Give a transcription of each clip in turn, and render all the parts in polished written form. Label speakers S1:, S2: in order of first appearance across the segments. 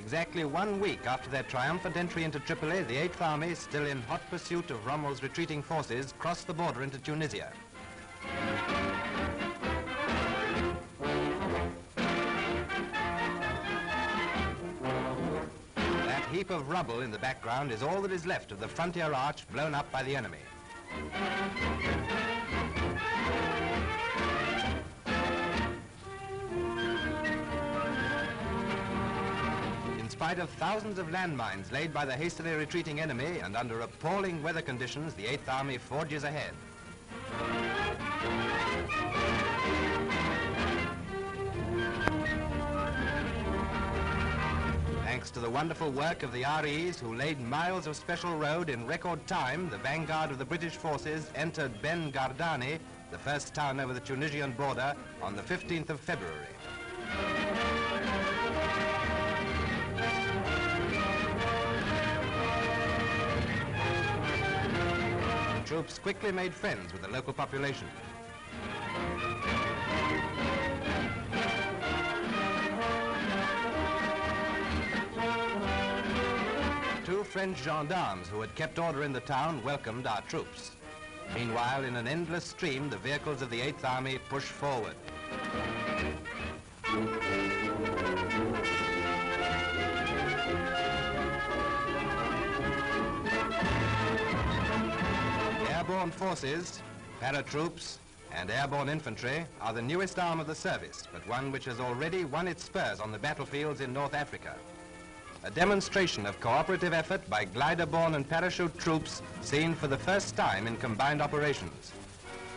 S1: Exactly 1 week after their triumphant entry into Tripoli, the 8th Army, still in hot pursuit of Rommel's retreating forces, crossed the border into Tunisia. That heap of rubble in the background is all that is left of the frontier arch blown up by the enemy. In spite of thousands of landmines laid by the hastily retreating enemy and under appalling weather conditions, the 8th Army forges ahead. Thanks to the wonderful work of the REs who laid miles of special road in record time, the vanguard of the British forces entered Ben Gardani, the first town over the Tunisian border, on the 15th of February. The troops quickly made friends with the local population. Two French gendarmes who had kept order in the town welcomed our troops. Meanwhile, in an endless stream, the vehicles of the 8th Army pushed forward. Airborne forces, paratroops, and airborne infantry are the newest arm of the service, but one which has already won its spurs on the battlefields in North Africa. A demonstration of cooperative effort by glider-borne and parachute troops seen for the first time in combined operations.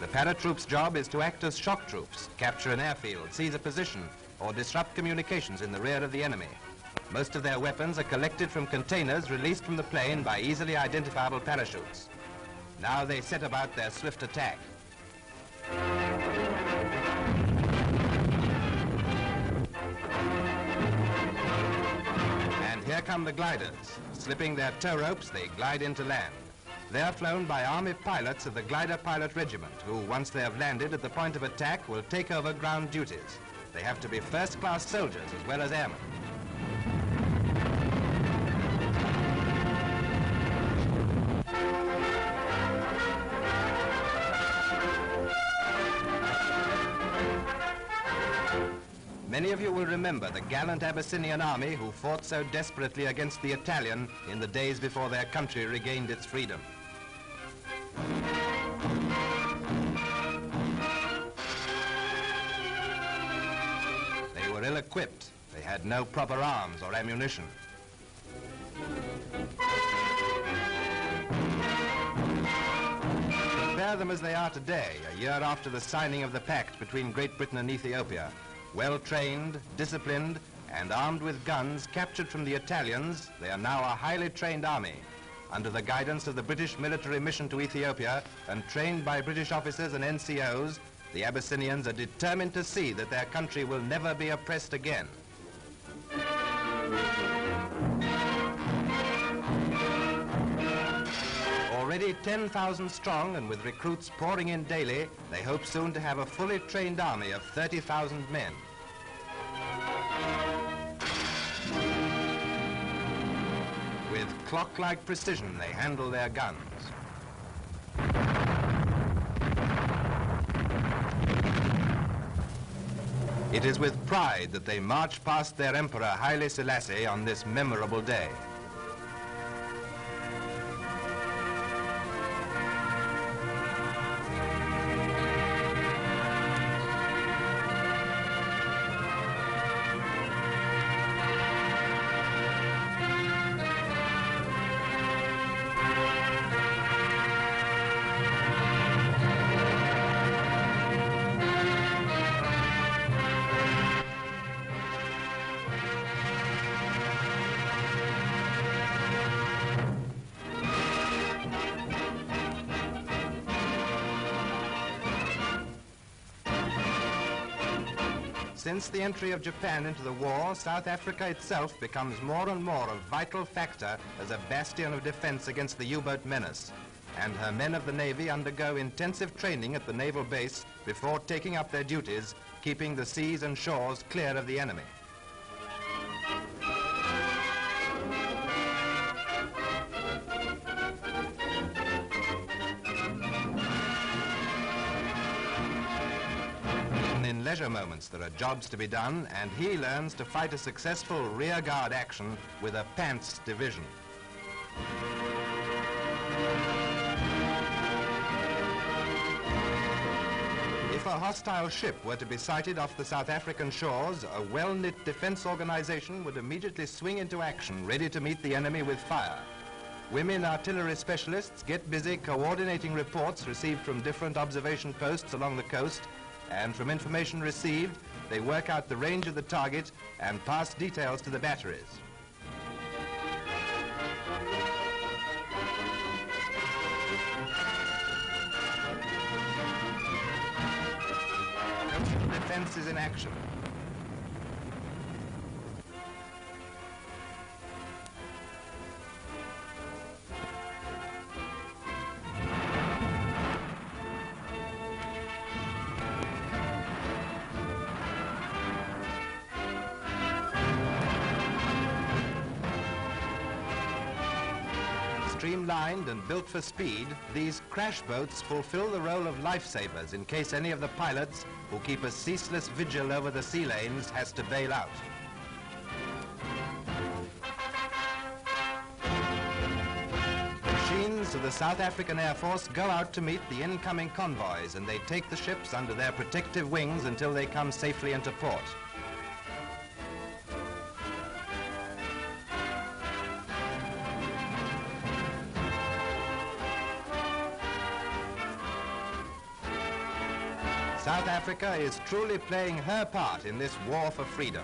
S1: The paratroops' job is to act as shock troops, capture an airfield, seize a position, or disrupt communications in the rear of the enemy. Most of their weapons are collected from containers released from the plane by easily identifiable parachutes. Now they set about their swift attack. And here come the gliders. Slipping their tow ropes, they glide into land. They are flown by Army pilots of the Glider Pilot Regiment, who, once they have landed at the point of attack, will take over ground duties. They have to be first-class soldiers as well as airmen. Many of you will remember the gallant Abyssinian Army who fought so desperately against the Italian in the days before their country regained its freedom. They were ill-equipped. They had no proper arms or ammunition. Compare them as they are today, a year after the signing of the pact between Great Britain and Ethiopia. Well-trained, disciplined, and armed with guns captured from the Italians, they are now a highly trained army. Under the guidance of the British military mission to Ethiopia and trained by British officers and NCOs, the Abyssinians are determined to see that their country will never be oppressed again. Already 10,000 strong and with recruits pouring in daily, they hope soon to have a fully trained army of 30,000 men. With clock-like precision, they handle their guns. It is with pride that they march past their emperor Haile Selassie on this memorable day. Since the entry of Japan into the war, South Africa itself becomes more and more a vital factor as a bastion of defense against the U-boat menace. And her men of the Navy undergo intensive training at the naval base before taking up their duties, keeping the seas and shores clear of the enemy. leisure moments there are jobs to be done, and he learns to fight a successful rearguard action with a pants division. If a hostile ship were to be sighted off the South African shores, a well-knit defense organization would immediately swing into action, ready to meet the enemy with fire. Women artillery specialists get busy coordinating reports received from different observation posts along the coast, and from information received, they work out the range of the target and pass details to the batteries. Defense is in action. Streamlined and built for speed, these crash boats fulfill the role of lifesavers in case any of the pilots who keep a ceaseless vigil over the sea lanes has to bail out. Machines of the South African Air Force go out to meet the incoming convoys, and they take the ships under their protective wings until they come safely into port. South Africa is truly playing her part in this war for freedom.